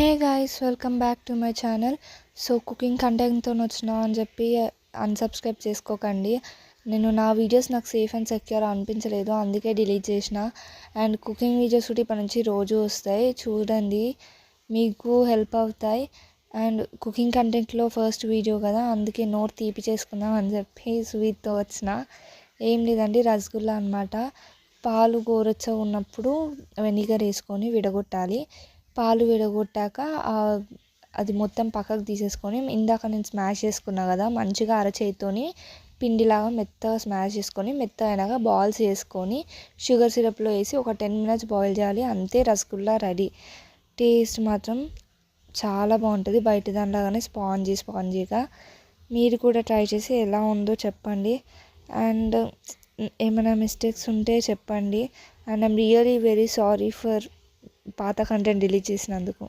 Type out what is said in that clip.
Hey guys, welcome back to my channel. So cooking కంటెంట్తో వచ్చినా అని చెప్పి అన్సబ్స్క్రైబ్ చేసుకోకండి. నా వీడియోస్ నాకు సేఫ్ అండ్ సెక్యూర్ అనిపించలేదు, అందుకే డిలీట్ చేసిన. అండ్ కుకింగ్ వీడియోస్ కూడా ఇప్పటి నుంచి రోజు వస్తాయి, చూడండి, మీకు హెల్ప్ అవుతాయి. అండ్ కుకింగ్ కంటెంట్లో ఫస్ట్ వీడియో కదా, అందుకే నోట్ తీపి చేసుకుందాం అని చెప్పి స్వీట్తో వచ్చిన. ఏం లేదండి, రసగుల్లా అనమాట. పాలు గోరువెచ్చగా ఉన్నప్పుడు వెనిగర్ వేసుకొని విడగొట్టాలి. పాలు విడగొట్టాక అది మొత్తం పక్కకు తీసేసుకొని, ఇందాక నేను స్మాష్ చేసుకున్నా కదా, మంచిగా అరచేతితోని పిండిలాగా మెత్తగా స్మాష్ చేసుకొని, మెత్తగా అయినాక బాల్స్ వేసుకొని షుగర్ సిరప్లో వేసి ఒక 10 minutes బాయిల్ చేయాలి. అంతే, రసగుల్లా రెడీ. టేస్ట్ మాత్రం చాలా బాగుంటుంది, బయట దానిలాగానే స్పాంజీగా. మీరు కూడా ట్రై చేసి ఎలా ఉందో చెప్పండి. అండ్ ఏమైనా మిస్టేక్స్ ఉంటే చెప్పండి. And I'm really very sorry for పాత కంటెంట్ డిలీట్ చేసినందుకు.